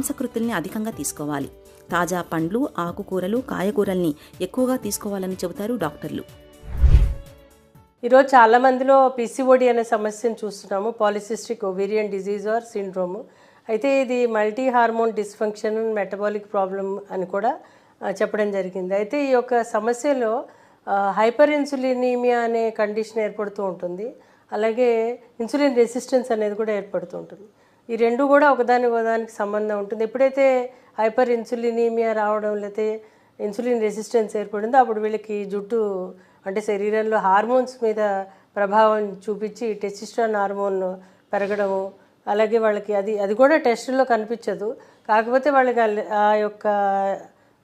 మాంసకృతుల్ని అధికంగా తీసుకోవాలి. తాజా పండ్లు, ఆకుకూరలు, కాయగూరల్ని ఎక్కువగా తీసుకోవాలని చెబుతారు డాక్టర్లు. ఈరోజు చాలా మందిలో పీసీఓడి అనే సమస్యను చూస్తున్నాము, polycystic ovarian disease are syndrome. అయితే ఇది multi hormone dysfunction, metabolic problem అని కూడా చెప్పడం జరిగింది. అయితే ఈ యొక్క సమస్యలో హైపర్ ఇన్సులినీమియా అనే కండిషన్ ఏర్పడుతూ ఉంటుంది. అలాగే ఇన్సులిన్ రెసిస్టెన్స్ అనేది కూడా ఏర్పడుతూ ఉంటుంది. ఈ రెండు కూడా ఒకదానికి సంబంధం ఉంటుంది. ఎప్పుడైతే హైపర్ ఇన్సులినీమియా రావడం లేకపోతే ఇన్సులిన్ రెసిస్టెన్స్ ఏర్పడిందో అప్పుడు వీళ్ళకి జుట్టు అంటే శరీరంలో హార్మోన్స్ మీద ప్రభావం చూపించి టెస్టోస్టెరాన్ హార్మోన్ పెరగడము, అలాగే వాళ్ళకి అది కూడా టెస్టుల్లో కనిపించదు, కాకపోతే వాళ్ళకి ఆ యొక్క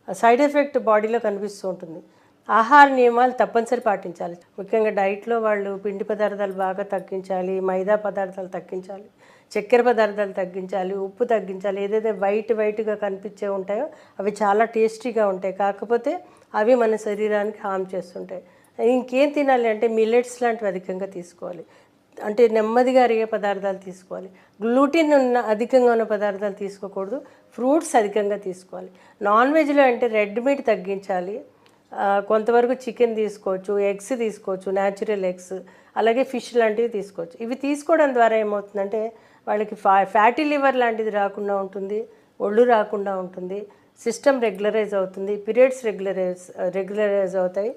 సైడ్ ఎఫెక్ట్ బాడీలో కనిపిస్తూ ఉంటుంది. ఆహార నియమాలు తప్పనిసరి పాటించాలి. ముఖ్యంగా డైట్లో వాళ్ళు పిండి పదార్థాలు బాగా తగ్గించాలి, మైదా పదార్థాలు తగ్గించాలి, చక్కెర పదార్థాలు తగ్గించాలి, ఉప్పు తగ్గించాలి. ఏదైతే వైట్గా కనిపించే ఉంటాయో అవి చాలా టేస్టీగా ఉంటాయి, కాకపోతే అవి మన శరీరానికి హామ్ చేస్తుంటాయి. ఇంకేం తినాలి అంటే మిల్లెట్స్ లాంటివి అధికంగా తీసుకోవాలి, అంటే నెమ్మదిగా అరిగే పదార్థాలు తీసుకోవాలి. గ్లూటిన్ అధికంగా ఉన్న పదార్థాలు తీసుకోకూడదు. ఫ్రూట్స్ అధికంగా తీసుకోవాలి. నాన్ వెజ్లో అంటే రెడ్ మీట్ తగ్గించాలి, కొంతవరకు చికెన్ తీసుకోవచ్చు, ఎగ్స్ తీసుకోవచ్చు, న్యాచురల్ ఎగ్స్, అలాగే ఫిష్ లాంటివి తీసుకోవచ్చు. ఇవి తీసుకోవడం ద్వారా ఏమవుతుందంటే వాళ్ళకి ఫ్యాటీ లివర్ లాంటిది రాకుండా ఉంటుంది, ఒళ్ళు రాకుండా ఉంటుంది, సిస్టమ్ రెగ్యులరైజ్ అవుతుంది, పీరియడ్స్ రెగ్యులరైజ్ అవుతాయి,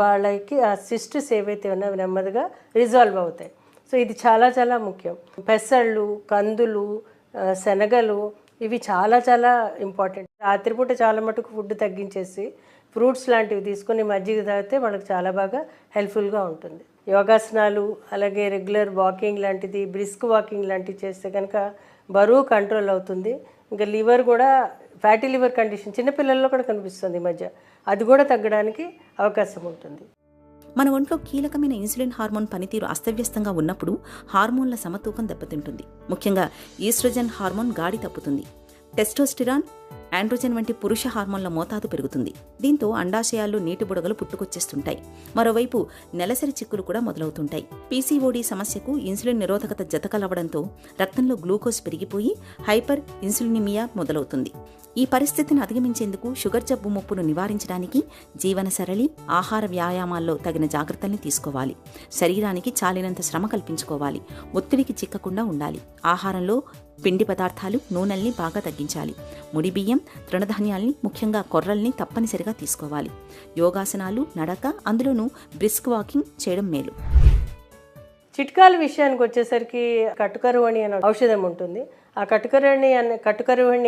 వాళ్ళకి ఆ సిస్టస్ ఏవైతే ఉన్నాయో నెమ్మదిగా రిజాల్వ్ అవుతాయి. సో ఇది చాలా చాలా ముఖ్యం. పెసళ్ళు, కందులు, శనగలు ఇవి చాలా చాలా ఇంపార్టెంట్. రాత్రిపూట చాలా మటుకు ఫుడ్ తగ్గించేసి ఫ్రూట్స్ లాంటివి తీసుకొని మజ్జిగ తాగితే వాళ్ళకి చాలా బాగా హెల్ప్ఫుల్గా ఉంటుంది. యోగాసనాలు, అలాగే రెగ్యులర్ వాకింగ్ లాంటిది, బ్రిస్క్ వాకింగ్ లాంటివి చేస్తే కనుక బరువు కంట్రోల్ అవుతుంది. ఇంకా లివర్ కూడా ఫ్యాటీ లివర్ కండిషన్ చిన్నపిల్లల్లో కూడా కనిపిస్తుంది ఈ మధ్య, అది కూడా తగ్గడానికి అవకాశం ఉంటుంది. మన ఒంట్లో కీలకమైన ఇన్సులిన్ హార్మోన్ పనితీరు అస్తవ్యస్తంగా ఉన్నప్పుడు హార్మోన్ల సమతూకం దెబ్బతింటుంది. ముఖ్యంగా ఈస్ట్రోజన్ హార్మోన్ గాడి తప్పుతుంది. టెస్టోస్టిరాన్, ఆండ్రోజన్ వంటి పురుష హార్మోన్ల మోతాదు పెరుగుతుంది. దీంతో అండాశయాల్లో నీటి బుడగలు పుట్టుకొచ్చేస్తుంటాయి. మరోవైపు నెలసరి చిక్కులు కూడా మొదలవుతుంటాయి. పీసీఓడీ సమస్యకు ఇన్సులిన్ నిరోధకత జతకలవడంతో రక్తంలో గ్లూకోజ్ పెరిగిపోయి హైపర్ ఇన్సులినిమియా మొదలవుతుంది. ఈ పరిస్థితిని అధిగమించేందుకు షుగర్ జబ్బు ముప్పును నివారించడానికి జీవనసరళి, ఆహార వ్యాయామాల్లో తగిన జాగ్రత్తల్ని తీసుకోవాలి. శరీరానికి చాలినంత శ్రమ కల్పించుకోవాలి. ఒత్తిడికి చిక్కకుండా ఉండాలి. ఆహారంలో పిండి పదార్థాలు, నూనెల్ని బాగా తగ్గించాలి. ముడి బియ్యం, తృణధాన్యాల్ని, ముఖ్యంగా కొర్రల్ని తప్పనిసరిగా తీసుకోవాలి. యోగాసనాలు, నడక, అందులోనూ బ్రిస్క్ వాకింగ్ చేయడం మేలు. చిట్కాల విషయానికి వచ్చేసరికి కట్టుకరువణి అనే ఔషధం ఉంటుంది. ఆ కట్టుకరువణి